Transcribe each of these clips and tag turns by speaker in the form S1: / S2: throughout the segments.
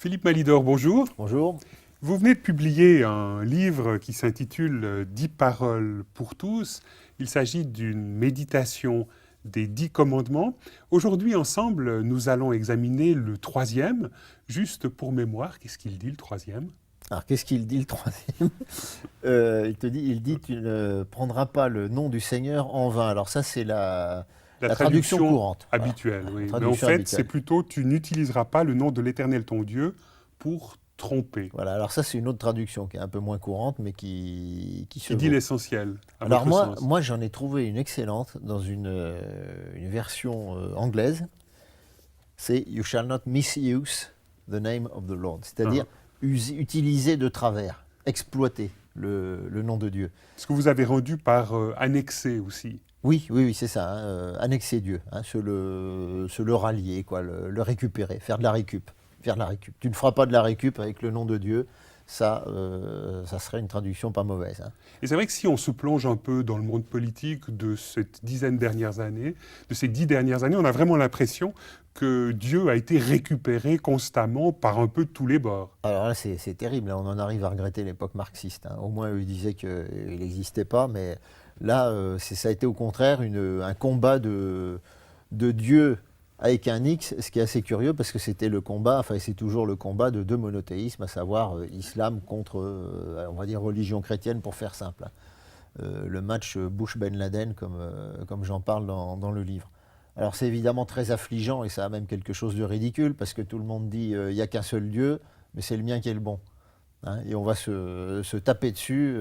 S1: Philippe Malidor, bonjour.
S2: Bonjour.
S1: Vous venez de publier un livre qui s'intitule 10 paroles pour tous. Il s'agit d'une méditation des 10 commandements. Aujourd'hui, ensemble, nous allons examiner le troisième. Juste pour mémoire, qu'est-ce qu'il dit le troisième?
S2: Alors, qu'est-ce qu'il dit le troisième? Il dit, tu ne prendras pas le nom du Seigneur en vain. Alors ça, c'est la traduction courante.
S1: Habituelle,
S2: Voilà,
S1: oui.
S2: la
S1: Mais en
S2: traduction
S1: fait,
S2: habituelle.
S1: c'est plutôt tu n'utiliseras pas le nom de l'Éternel ton Dieu pour tromper.
S2: Voilà, alors ça, c'est une autre traduction qui est un peu moins courante, mais qui se
S1: Qui dit
S2: vaut.
S1: l'essentiel, à
S2: Alors
S1: votre sens.
S2: moi j'en ai trouvé une excellente dans une version anglaise. C'est « You shall not misuse the name of the Lord ». C'est-à-dire utiliser de travers, exploiter le nom de Dieu.
S1: Ce que vous avez rendu par annexé aussi.
S2: Oui, c'est ça, hein, annexer Dieu, hein, se le rallier, quoi, le récupérer, faire de la récup. Tu ne feras pas de la récup avec le nom de Dieu, ça serait une traduction pas mauvaise. Hein.
S1: Et c'est vrai que si on se plonge un peu dans le monde politique de ces 10 dernières années, on a vraiment l'impression que Dieu a été récupéré constamment par un peu de tous les bords.
S2: Alors là, c'est terrible, là, on en arrive à regretter l'époque marxiste. Hein. Au moins, eux, ils disaient qu'il n'existait pas, mais là, ça a été au contraire un combat de Dieu avec un X, ce qui est assez curieux parce que c'était le combat, enfin c'est toujours le combat de deux monothéismes, à savoir islam contre, on va dire, religion chrétienne pour faire simple. Le match Bush-Ben Laden, comme j'en parle dans le livre. Alors c'est évidemment très affligeant et ça a même quelque chose de ridicule parce que tout le monde dit il n'y a qu'un seul Dieu, mais c'est le mien qui est le bon. Hein, et on va se taper dessus.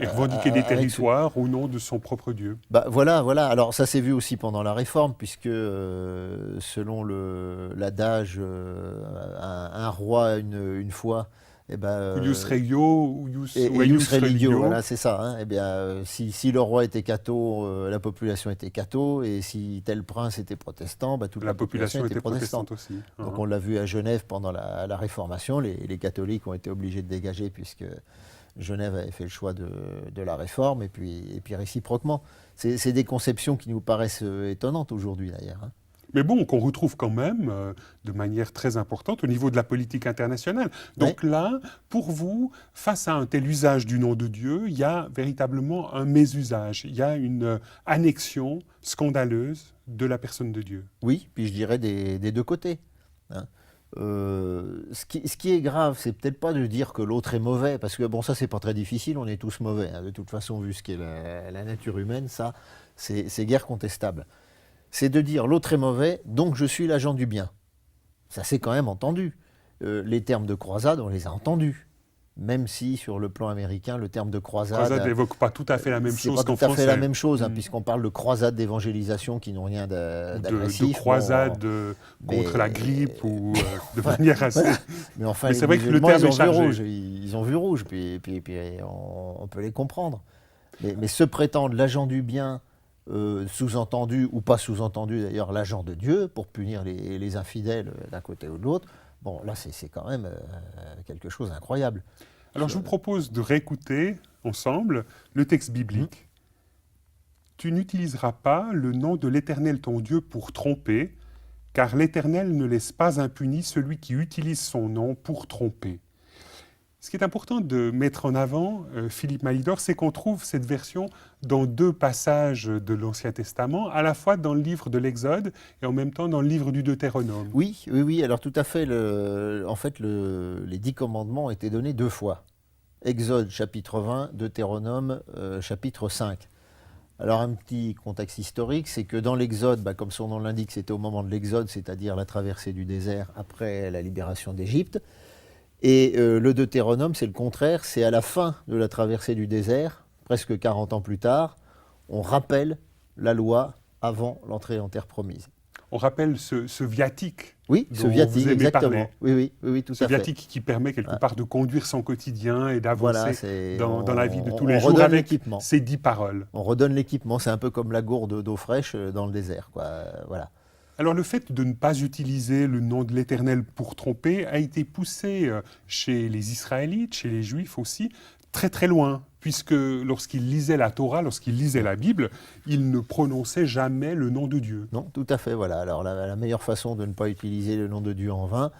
S1: Et revendiquer des territoires au nom de son propre Dieu.
S2: Bah, voilà. Alors ça s'est vu aussi pendant la Réforme, puisque selon l'adage, un roi une fois, eh ben,
S1: Ius regio, ou ius
S2: ius religio, voilà, c'est ça. Hein, eh bien, si le roi était catho, la population était catho, et si tel prince était protestant, bah, toute
S1: la population était protestante aussi.
S2: Donc on l'a vu à Genève pendant la Réformation, les catholiques ont été obligés de dégager puisque Genève avait fait le choix de la Réforme, et puis réciproquement. C'est des conceptions qui nous paraissent étonnantes aujourd'hui d'ailleurs. Hein.
S1: Mais bon, qu'on retrouve quand même de manière très importante au niveau de la politique internationale. Donc là, pour vous, face à un tel usage du nom de Dieu, il y a véritablement un mésusage, il y a une annexion scandaleuse de la personne de Dieu.
S2: Oui, puis je dirais des deux côtés. Hein. Ce qui est grave, c'est peut-être pas de dire que l'autre est mauvais, parce que bon, ça c'est pas très difficile, on est tous mauvais. Hein. De toute façon, vu ce qu'est la nature humaine, ça, c'est guère contestable. C'est de dire l'autre est mauvais, donc je suis l'agent du bien. Ça c'est quand même entendu. Les termes de croisade, on les a entendus. Même si sur le plan américain, le terme de croisade...
S1: Croisade n'évoque pas tout à fait la même chose qu'en français.
S2: C'est pas tout à fait la même chose, hein, puisqu'on parle de croisade d'évangélisation qui n'ont rien d'agressif.
S1: De croisade contre la grippe ou de manière assez...
S2: Mais enfin,
S1: mais c'est vrai que le terme est chargé.
S2: Ils ont vu rouge, puis on peut les comprendre. Mais se prétendre l'agent du bien... sous-entendu ou pas sous-entendu d'ailleurs l'agent de Dieu pour punir les infidèles d'un côté ou de l'autre, bon là c'est quand même quelque chose d'incroyable.
S1: Alors je vous propose de réécouter ensemble le texte biblique. Tu n'utiliseras pas le nom de l'Éternel ton Dieu pour tromper, car l'Éternel ne laisse pas impuni celui qui utilise son nom pour tromper. Ce qui est important de mettre en avant, Philippe Malidor, c'est qu'on trouve cette version dans deux passages de l'Ancien Testament, à la fois dans le livre de l'Exode et en même temps dans le livre du Deutéronome.
S2: Oui, alors tout à fait. En fait, les 10 commandements ont été donnés 2 fois. Exode chapitre 20, Deutéronome chapitre 5. Alors un petit contexte historique, c'est que dans l'Exode, comme son nom l'indique, c'était au moment de l'Exode, c'est-à-dire la traversée du désert après la libération d'Égypte. Et le Deutéronome, c'est le contraire, c'est à la fin de la traversée du désert, presque 40 ans plus tard, on rappelle la loi avant l'entrée en terre promise.
S1: On rappelle ce viatique.
S2: Oui, ce viatique, exactement. Oui, tout à fait.
S1: Ce viatique qui permet quelque part de conduire son quotidien et d'avancer dans la vie de tous les jours avec ces 10 paroles.
S2: On redonne l'équipement, c'est un peu comme la gourde d'eau fraîche dans le désert, quoi. Voilà.
S1: Alors le fait de ne pas utiliser le nom de l'Éternel pour tromper a été poussé chez les Israélites, chez les Juifs aussi, très très loin, puisque lorsqu'ils lisaient la Torah, lorsqu'ils lisaient la Bible, ils ne prononçaient jamais le nom de Dieu.
S2: Non, tout à fait, voilà. Alors la meilleure façon de ne pas utiliser le nom de Dieu en vain,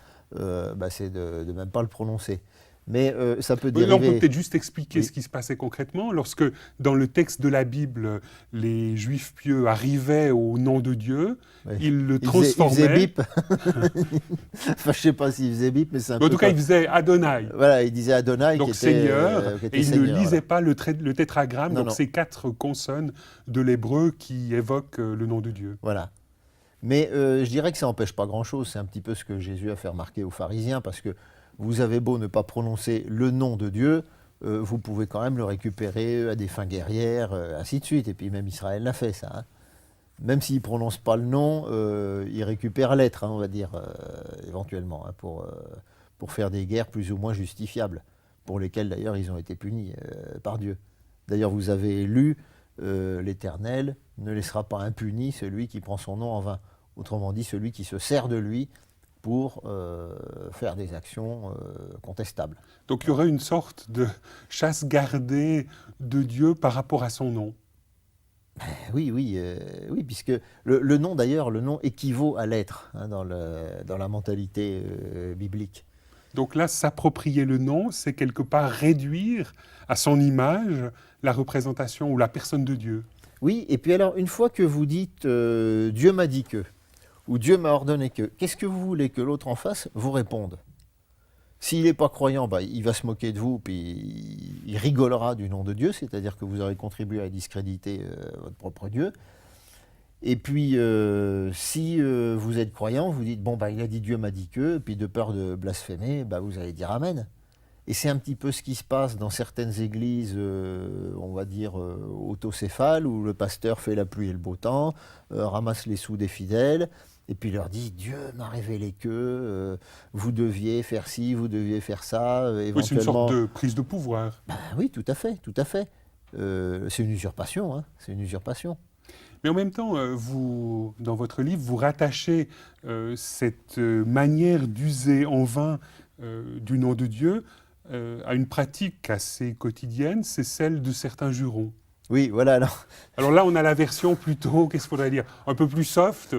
S2: c'est de ne même pas le prononcer. Mais ça peut
S1: Oui, là, on peut
S2: dériver...
S1: peut-être juste expliquer
S2: Oui.
S1: ce qui se passait concrètement. Lorsque, dans le texte de la Bible, les Juifs pieux arrivaient au nom de Dieu,
S2: Oui.
S1: ils le
S2: Il faisait
S1: transformaient.
S2: bip. Enfin, je ne sais pas s'il faisait bip, mais c'est un
S1: En
S2: peu
S1: tout cas,
S2: comme...
S1: ils faisaient Adonai,
S2: Voilà, il disait Adonai
S1: donc Seigneur,
S2: qui
S1: et
S2: était
S1: ils ne
S2: Seigneur.
S1: lisaient
S2: Voilà.
S1: pas le tétragramme,
S2: Non,
S1: donc
S2: non.
S1: ces 4 consonnes de l'hébreu qui évoquent le nom de Dieu.
S2: Voilà. Mais je dirais que ça n'empêche pas grand-chose. C'est un petit peu ce que Jésus a fait remarquer aux pharisiens, parce que vous avez beau ne pas prononcer le nom de Dieu, vous pouvez quand même le récupérer à des fins guerrières, ainsi de suite. Et puis même Israël l'a fait, ça. Hein. Même s'il ne prononce pas le nom, il récupère l'être, hein, on va dire, éventuellement, hein, pour faire des guerres plus ou moins justifiables, pour lesquelles d'ailleurs ils ont été punis par Dieu. D'ailleurs, vous avez lu l'Éternel ne laissera pas impuni celui qui prend son nom en vain. Autrement dit, celui qui se sert de lui pour faire des actions contestables.
S1: Donc il y aurait une sorte de chasse gardée de Dieu par rapport à son nom.
S2: Oui, oui, puisque le nom d'ailleurs, le nom équivaut à l'être hein, dans la mentalité biblique.
S1: Donc là, s'approprier le nom, c'est quelque part réduire à son image la représentation ou la personne de Dieu.
S2: Oui, et puis alors, une fois que vous dites Dieu m'a dit que, ou Dieu m'a ordonné que, qu'est-ce que vous voulez que l'autre en face vous réponde? S'il n'est pas croyant, il va se moquer de vous, puis il rigolera du nom de Dieu, c'est-à-dire que vous aurez contribué à discréditer votre propre Dieu. Et puis, si vous êtes croyant, vous dites, il a dit Dieu m'a dit que, puis de peur de blasphémer, vous allez dire Amen. Et c'est un petit peu ce qui se passe dans certaines églises, on va dire, autocéphales, où le pasteur fait la pluie et le beau temps, ramasse les sous des fidèles, et puis leur dit, Dieu m'a révélé que vous deviez faire ci, vous deviez faire ça,
S1: Oui, c'est une
S2: éventuellement...
S1: sorte de prise de pouvoir.
S2: Oui, tout à fait, tout à fait. C'est une usurpation, hein, c'est une usurpation.
S1: Mais en même temps, vous, dans votre livre, vous rattachez cette manière d'user en vain du nom de Dieu à une pratique assez quotidienne, c'est celle de certains jurons.
S2: Oui, voilà.
S1: Alors là, on a la version plutôt, qu'est-ce qu'il faudrait dire, un peu plus soft.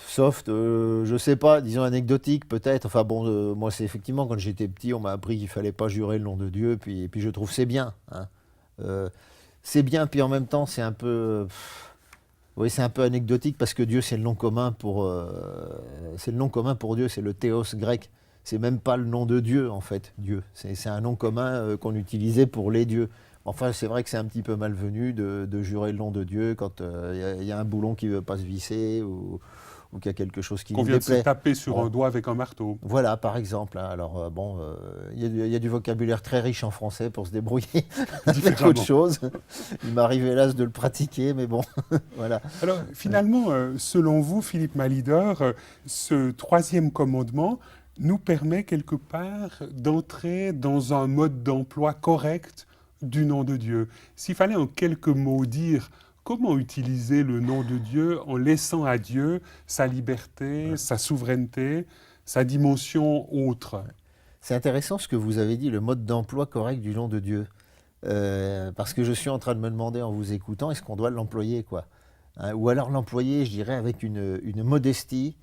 S2: Soft, je sais pas, disons anecdotique peut-être. Enfin bon, moi c'est effectivement quand j'étais petit, on m'a appris qu'il fallait pas jurer le nom de Dieu, puis je trouve c'est bien. Hein. C'est bien, puis en même temps c'est un peu... oui, c'est un peu anecdotique parce que Dieu, c'est le nom commun pour Dieu, c'est le théos grec. C'est même pas le nom de Dieu, en fait, Dieu. C'est un nom commun qu'on utilisait pour les dieux. Enfin, c'est vrai que c'est un petit peu malvenu de jurer le nom de Dieu quand il y a un boulon qui ne veut pas se visser ou qu'il y a quelque chose qui
S1: Qu'on
S2: nous
S1: vient de se
S2: déplaît.
S1: taper sur un doigt avec un marteau.
S2: Voilà, par exemple. Hein. Alors, il y a du vocabulaire très riche en français pour se débrouiller avec autre chose. Il m'arrive hélas de le pratiquer, mais bon, voilà.
S1: Alors, finalement, selon vous, Philippe Malidor, ce 3e commandement nous permet quelque part d'entrer dans un mode d'emploi correct du nom de Dieu. S'il fallait en quelques mots dire comment utiliser le nom de Dieu en laissant à Dieu sa liberté, sa souveraineté, sa dimension autre.
S2: C'est intéressant ce que vous avez dit, le mode d'emploi correct du nom de Dieu. Parce que je suis en train de me demander en vous écoutant, est-ce qu'on doit l'employer quoi hein, ou alors l'employer, je dirais, avec une modestie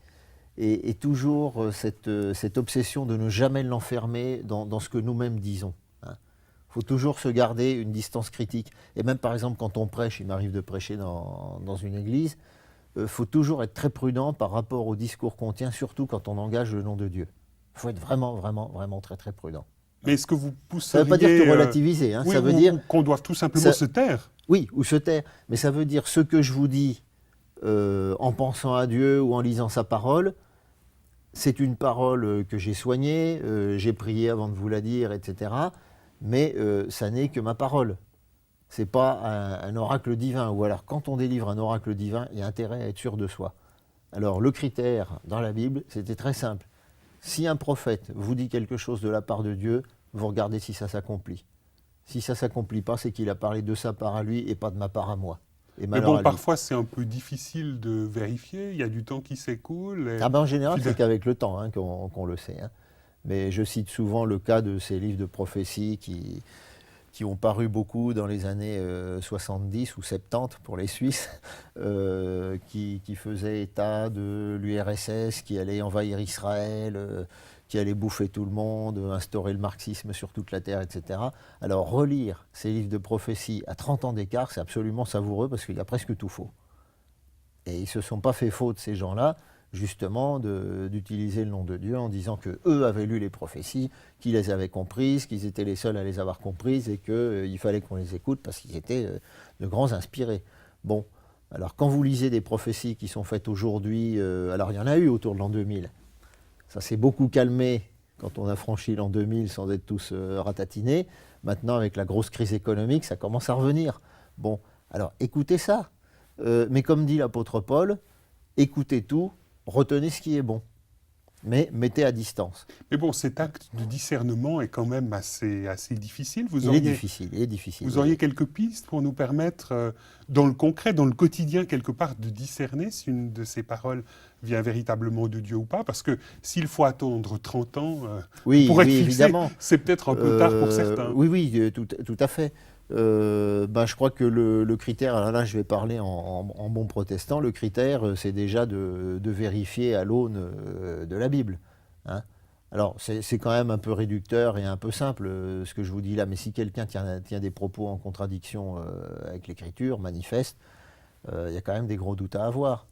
S2: et toujours cette obsession de ne jamais l'enfermer dans ce que nous-mêmes disons. Il faut toujours se garder une distance critique. Et même par exemple quand on prêche, il m'arrive de prêcher dans une église, il faut toujours être très prudent par rapport au discours qu'on tient, surtout quand on engage le nom de Dieu. Il faut être vraiment, vraiment, vraiment très, très prudent.
S1: Mais est-ce que vous pousseriez...
S2: Ça ne veut pas dire tout relativiser. Hein,
S1: oui,
S2: ça veut dire
S1: qu'on doit tout simplement se taire.
S2: Oui, ou se taire. Mais ça veut dire ce que je vous dis en pensant à Dieu ou en lisant sa parole, c'est une parole que j'ai soignée, j'ai prié avant de vous la dire, etc. Mais ça n'est que ma parole. Ce n'est pas un oracle divin. Ou alors, quand on délivre un oracle divin, il y a intérêt à être sûr de soi. Alors, le critère dans la Bible, c'était très simple. Si un prophète vous dit quelque chose de la part de Dieu, vous regardez si ça s'accomplit. Si ça ne s'accomplit pas, c'est qu'il a parlé de sa part à lui et pas de ma part à moi.
S1: Mais bon, parfois, c'est un peu difficile de vérifier. Il y a du temps qui s'écoule. Et...
S2: en général, c'est qu'avec le temps qu'on le sait. Hein. Mais je cite souvent le cas de ces livres de prophétie qui ont paru beaucoup dans les années 70 ou 70 pour les Suisses, qui faisaient état de l'URSS qui allait envahir Israël, qui allait bouffer tout le monde, instaurer le marxisme sur toute la terre, etc. Alors relire ces livres de prophétie à 30 ans d'écart, c'est absolument savoureux parce qu'il y a presque tout faux. Et ils ne se sont pas fait faute, ces gens-là, justement, d'utiliser le nom de Dieu en disant qu'eux avaient lu les prophéties, qu'ils les avaient comprises, qu'ils étaient les seuls à les avoir comprises et qu'il fallait qu'on les écoute parce qu'ils étaient de grands inspirés. Bon, alors quand vous lisez des prophéties qui sont faites aujourd'hui, alors il y en a eu autour de l'an 2000. Ça s'est beaucoup calmé quand on a franchi l'an 2000 sans être tous ratatinés. Maintenant, avec la grosse crise économique, ça commence à revenir. Bon, alors écoutez ça. Mais comme dit l'apôtre Paul, écoutez tout, retenez ce qui est bon, mais mettez à distance.
S1: Mais bon, cet acte de discernement est quand même assez difficile.
S2: Il est difficile.
S1: Vous auriez quelques pistes pour nous permettre, dans le concret, dans le quotidien, quelque part, de discerner si une de ces paroles vient véritablement de Dieu ou pas? Parce que s'il faut attendre 30 ans pour être fixé,
S2: évidemment.
S1: C'est peut-être un peu tard pour certains.
S2: Oui, tout à fait. Je crois que le critère, alors là je vais parler en bon protestant, le critère c'est déjà de vérifier à l'aune de la Bible. Hein. Alors c'est quand même un peu réducteur et un peu simple ce que je vous dis là, mais si quelqu'un tient des propos en contradiction avec l'Écriture, manifeste, il y a quand même des gros doutes à avoir.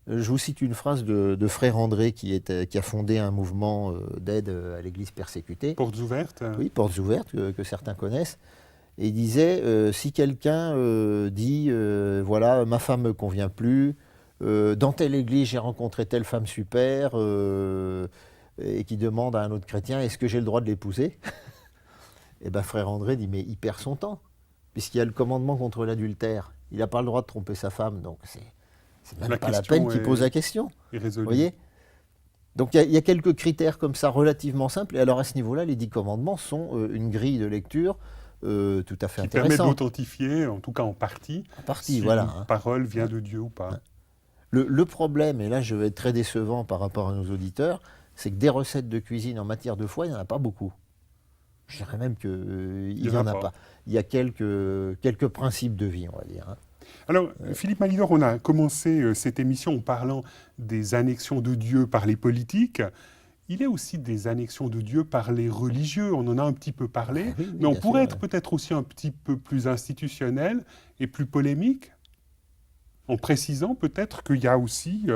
S2: Je vous cite une phrase de Frère André qui a fondé un mouvement d'aide à l'Église persécutée.
S1: Portes ouvertes.
S2: Oui, Portes ouvertes, que certains connaissent. Et il disait, si quelqu'un dit, voilà, ma femme ne me convient plus, dans telle église j'ai rencontré telle femme super, et qui demande à un autre chrétien, est-ce que j'ai le droit de l'épouser? Et bien Frère André dit, mais il perd son temps, puisqu'il y a le commandement contre l'adultère. Il n'a pas le droit de tromper sa femme, donc c'est même pas la peine qu'il pose la question. Vous voyez? Donc il y a quelques critères comme ça relativement simples, et alors à ce niveau-là, les 10 commandements sont une grille de lecture tout à fait intéressant.
S1: Qui permet d'authentifier, en tout cas en partie, si
S2: voilà,
S1: une parole vient de Dieu ou pas.
S2: Le problème, et là je vais être très décevant par rapport à nos auditeurs, c'est que des recettes de cuisine en matière de foi, il n'y en a pas beaucoup. Je dirais même qu'il n'y en a pas. Il y a quelques principes de vie, on va dire.
S1: Alors, Philippe Malidor, on a commencé cette émission en parlant des annexions de Dieu par les politiques. Il y a aussi des annexions de Dieu par les religieux, on en a un petit peu parlé, mais on pourrait être peut-être aussi un petit peu plus institutionnel et plus polémique, en précisant peut-être qu'il y a aussi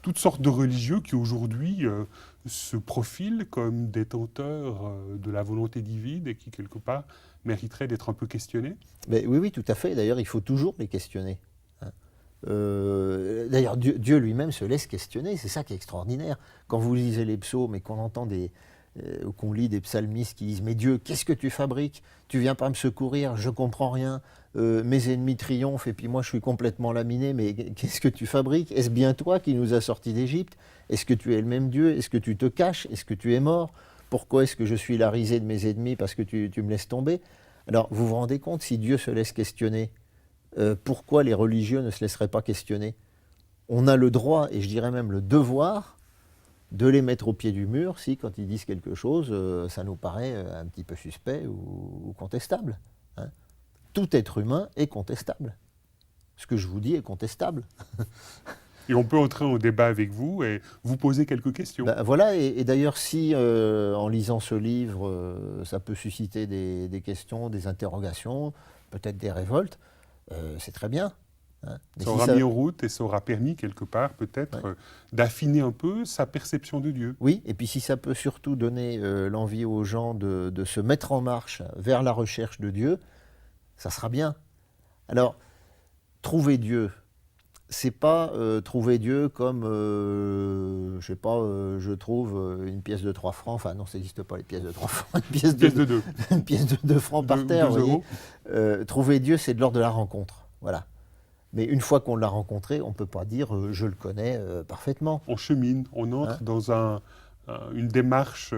S1: toutes sortes de religieux qui aujourd'hui se profilent comme détenteurs de la volonté divine et qui, quelque part, mériteraient d'être un peu questionnés.
S2: Mais oui, tout à fait. D'ailleurs, il faut toujours les questionner. D'ailleurs, Dieu lui-même se laisse questionner, c'est ça qui est extraordinaire. Quand vous lisez les psaumes et qu'on entend qu'on lit des psalmistes qui disent « Mais Dieu, qu'est-ce que tu fabriques? Tu viens pas me secourir, je comprends rien. Mes ennemis triomphent et puis moi je suis complètement laminé, mais qu'est-ce que tu fabriques? Est-ce bien toi qui nous as sortis d'Égypte? Est-ce que tu es le même Dieu? Est-ce que tu te caches? Est-ce que tu es mort? Pourquoi est-ce que je suis la risée de mes ennemis parce que tu me laisses tomber ?» Alors, vous vous rendez compte, si Dieu se laisse questionner, pourquoi les religieux ne se laisseraient pas questionner? On a le droit, et je dirais même le devoir, de les mettre au pied du mur si, quand ils disent quelque chose, ça nous paraît un petit peu suspect ou contestable. Hein. Tout être humain est contestable. Ce que je vous dis est contestable.
S1: Et on peut entrer en débat avec vous et vous poser quelques questions.
S2: Voilà, et d'ailleurs, si en lisant ce livre, ça peut susciter des questions, des interrogations, peut-être des révoltes, c'est très bien. Hein.
S1: Ça aura mis en route et ça aura permis quelque part peut-être d'affiner un peu sa perception de Dieu.
S2: Oui, et puis si ça peut surtout donner l'envie aux gens de se mettre en marche vers la recherche de Dieu, ça sera bien. Alors, trouver Dieu, c'est pas trouver Dieu comme, je sais pas, je trouve une pièce de 3 francs, enfin non, ça n'existe pas les pièces de 3 francs, une pièce de 2 une pièce de 2 francs par terre, vous voyez. Trouver Dieu, c'est de l'ordre de la rencontre, voilà. Mais une fois qu'on l'a rencontré, on ne peut pas dire je le connais parfaitement.
S1: On chemine, on entre dans une démarche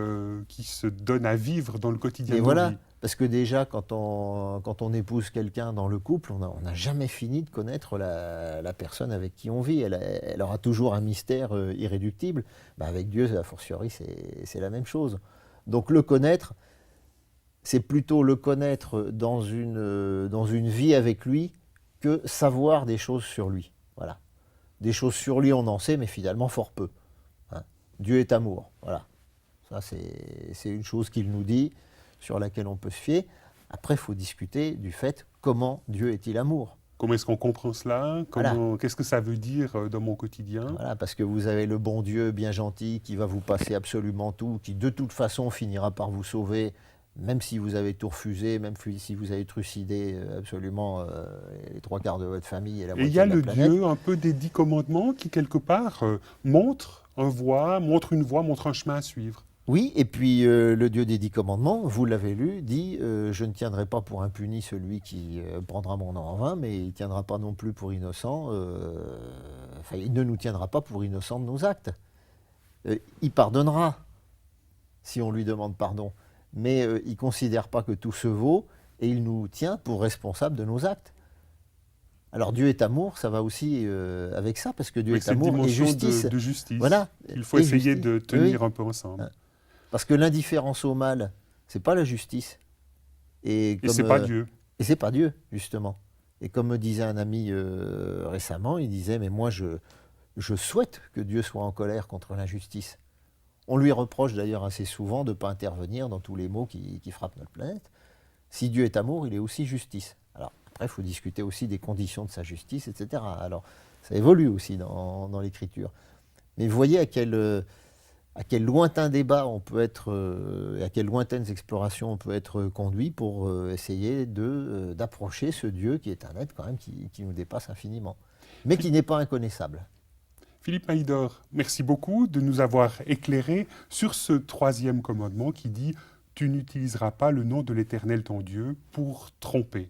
S1: qui se donne à vivre dans le quotidien.
S2: Et voilà, parce que déjà, quand on épouse quelqu'un dans le couple, on n'a jamais fini de connaître la personne avec qui on vit. Elle aura toujours un mystère irréductible. Avec Dieu, a fortiori, c'est la même chose. Donc le connaître, c'est plutôt le connaître dans une vie avec lui que savoir des choses sur lui. Voilà. Des choses sur lui, on en sait, mais finalement fort peu. Hein. Dieu est amour. Voilà. Ça, c'est une chose qu'il nous dit, sur laquelle on peut se fier. Après, il faut discuter du fait comment Dieu est-il amour.
S1: Comment est-ce qu'on comprend cela?
S2: Voilà.
S1: Qu'est-ce que ça veut dire dans mon quotidien?
S2: Voilà, parce que vous avez le bon Dieu bien gentil qui va vous passer absolument tout, qui de toute façon finira par vous sauver, même si vous avez tout refusé, même si vous avez trucidé absolument les trois quarts de votre famille et la
S1: Et il y
S2: moitié
S1: a
S2: de la
S1: le
S2: planète.
S1: Dieu un peu des 10 commandements qui, quelque part, montre une voie, montre un chemin à suivre.
S2: Oui, et puis le Dieu des 10 commandements, vous l'avez lu, dit je ne tiendrai pas pour impuni celui qui prendra mon nom en vain, mais il ne tiendra pas non plus pour innocent, enfin, il ne nous tiendra pas pour innocent de nos actes. Il pardonnera si on lui demande pardon, mais il ne considère pas que tout se vaut et il nous tient pour responsables de nos actes. Alors Dieu est amour, ça va aussi avec ça, parce que Dieu
S1: Avec
S2: est
S1: cette
S2: amour et
S1: dimension
S2: justice.
S1: de justice.
S2: Voilà.
S1: Il faut
S2: Et
S1: essayer
S2: justice.
S1: de tenir
S2: Oui.
S1: un peu ensemble.
S2: Parce que l'indifférence au mal, c'est pas la justice.
S1: Et c'est pas Dieu.
S2: Et c'est pas Dieu, justement. Et comme me disait un ami récemment, il disait, mais moi je souhaite que Dieu soit en colère contre l'injustice. On lui reproche d'ailleurs assez souvent de ne pas intervenir dans tous les maux qui frappent notre planète. Si Dieu est amour, il est aussi justice. Alors après, il faut discuter aussi des conditions de sa justice, etc. Alors ça évolue aussi dans l'Écriture. Mais vous voyez à quel lointain débat on peut être, à quelles lointaines explorations on peut être conduit pour essayer d'approcher ce Dieu qui est un être quand même qui nous dépasse infiniment, mais qui n'est pas inconnaissable.
S1: Philippe Maïdor, merci beaucoup de nous avoir éclairé sur ce 3e commandement qui dit « Tu n'utiliseras pas le nom de l'Éternel ton Dieu pour tromper ».